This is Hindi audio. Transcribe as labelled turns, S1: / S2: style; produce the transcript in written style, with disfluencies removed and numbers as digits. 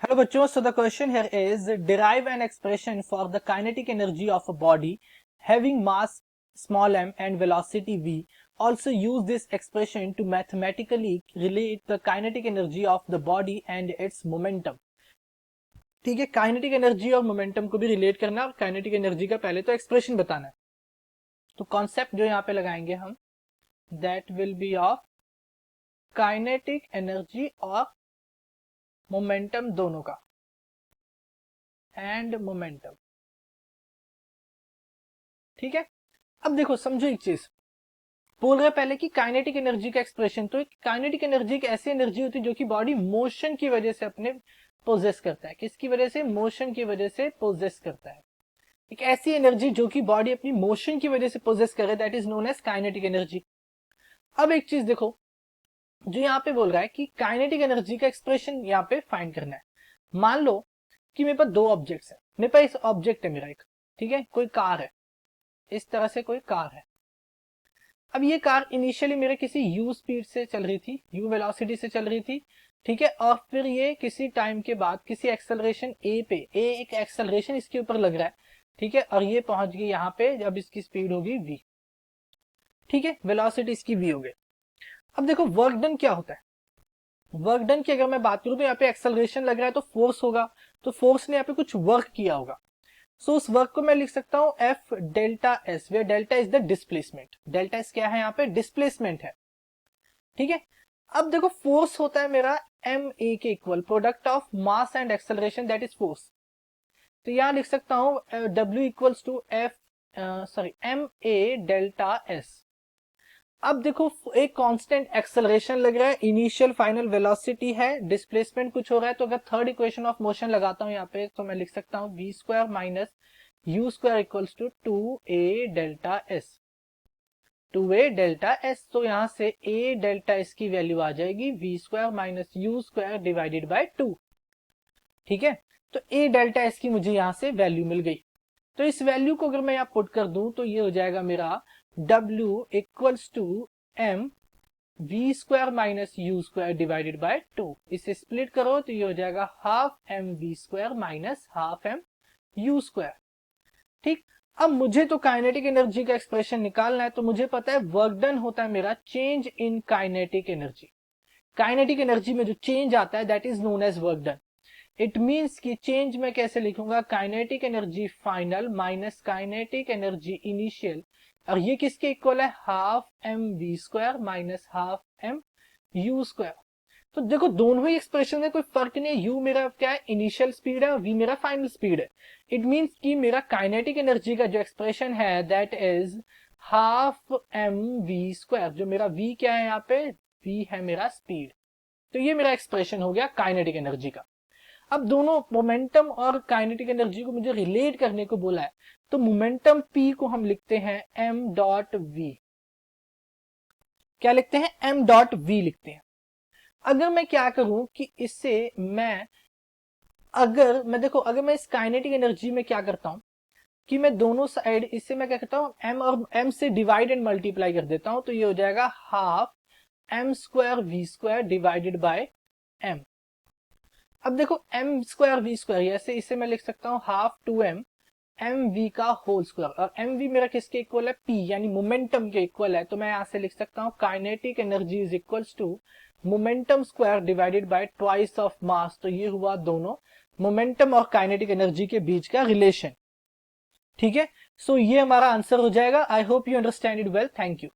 S1: Hello बच्चों, so the question here is derive an expression for the kinetic energy of a body having mass small m and velocity v. Also use this expression to mathematically relate the kinetic energy of the body and its momentum. ठीक है, काइनेटिक एनर्जी और मोमेंटम को भी रिलेट करना है और काइनेटिक एनर्जी का पहले तो एक्सप्रेशन बताना है. तो कॉन्सेप्ट जो यहाँ पे लगाएंगे हम, that will be of kinetic energy और मोमेंटम दोनों का, एंड मोमेंटम. ठीक है, अब देखो समझो एक चीज बोल रहे पहले कि काइनेटिक एनर्जी का एक्सप्रेशन. तो काइनेटिक एनर्जी एक ऐसी एनर्जी होती है जो कि बॉडी मोशन की वजह से अपने पोजेस करता है. किसकी वजह से? मोशन की वजह से पोजेस करता है. एक ऐसी एनर्जी जो कि बॉडी अपनी मोशन की वजह से पोजेस करे, that is known as kinetic energy. अब एक चीज देखो, जो यहाँ पे बोल रहा है कि काइनेटिक एनर्जी का एक्सप्रेशन यहाँ पे फाइंड करना है. मान लो कि मेरे पास दो ऑब्जेक्ट्स है. मेरे पास ऑब्जेक्ट है मेरा एक, ठीक है, कोई कार है, इस तरह से कोई कार है. अब ये कार इनिशियली मेरे किसी u स्पीड से चल रही थी, u वेलोसिटी से चल रही थी, ठीक है, और फिर ये किसी टाइम के बाद किसी एक्सेलरेशन a पे, a एक एक्सेलरेशन इसके ऊपर लग रहा है, ठीक है, और ये पहुंच गई यहाँ पे जब इसकी स्पीड होगी v. ठीक है, वेलोसिटी इसकी v हो गई. अब देखो वर्क डन क्या होता है. वर्क डन की अगर मैं बात करूं तो यहाँ पे एक्सेलरेशन लग रहा है तो फोर्स होगा, तो फोर्स ने यहाँ पे कुछ वर्क किया होगा. सो उस वर्क को मैं लिख सकता हूं F delta S, where delta is the displacement. Delta S क्या है? यहाँ पे डिस्प्लेसमेंट है. ठीक है, अब देखो फोर्स होता है मेरा एम ए के equal, product of mass and acceleration, that is force. तो यहां लिख सकता हूं W equals to F M A delta S. अब देखो एक कांस्टेंट एक्सेलरेशन लग रहा है, इनिशियल फाइनल वेलोसिटी है, डिस्प्लेसमेंट कुछ हो रहा है. तो अगर थर्ड इक्वेशन ऑफ मोशन लगाता हूं यहाँ पे, तो मैं लिख सकता हूं v square minus u square equals to 2a delta s. 2a delta s. तो यहां से a डेल्टा s की वैल्यू आ जाएगी v square minus u square divided by 2. ठीक है, तो a डेल्टा s की मुझे यहां से वैल्यू मिल गई. तो इस वैल्यू को अगर मैं यहाँ पुट कर दूं तो ये हो जाएगा मेरा W equals to M V square minus U square divided by 2. इसे स्प्लिट करो तो ये हो जाएगा half M V square minus half M U square. ठीक, अब मुझे तो काइनेटिक एनर्जी का एक्सप्रेशन निकालना है. तो मुझे पता है वर्क डन होता है मेरा change in kinetic energy. Kinetic energy में जो चेंज आता है that is known as work done. It means कि चेंज मैं कैसे लिखूंगा, kinetic energy final minus kinetic energy initial, और ये किसके इक्वल है? Half M V square minus half M U square. तो देखो दोनों ही एक्सप्रेशन में कोई फर्क नहीं है. u मेरा क्या है? इनिशियल स्पीड है, और v मेरा फाइनल स्पीड है. इट मीन्स कि मेरा काइनेटिक एनर्जी का जो एक्सप्रेशन है that is half M V square. जो मेरा v क्या है यहाँ पे? v है मेरा स्पीड. तो ये मेरा एक्सप्रेशन हो गया काइनेटिक एनर्जी का. अब दोनों मोमेंटम और काइनेटिक एनर्जी को मुझे रिलेट करने को बोला है. तो मोमेंटम p को हम लिखते हैं m डॉट v. क्या लिखते हैं? m डॉट v लिखते हैं. अगर मैं क्या करूं कि इससे अगर मैं इस काइनेटिक एनर्जी में क्या करता हूं कि मैं दोनों साइड इससे मैं क्या करता हूं, m और m से डिवाइड एंड मल्टीप्लाई कर देता हूं. तो ये हो जाएगा half m square v square divided bye m. अब देखो एम स्क्वायर वी स्क्वायर, ऐसे इसे मैं लिख सकता हूं half two M M V का होल स्क्वायर. और एम वी मेरा किसके इक्वल है? पी, यानी मोमेंटम के इक्वल है. तो मैं यहां से लिख सकता हूं kinetic energy is equals to momentum square divided by twice of mass. तो ये हुआ दोनों मोमेंटम और काइनेटिक एनर्जी के बीच का रिलेशन. ठीक है, सो ये हमारा आंसर हो जाएगा. I hope you understand it well. Thank you.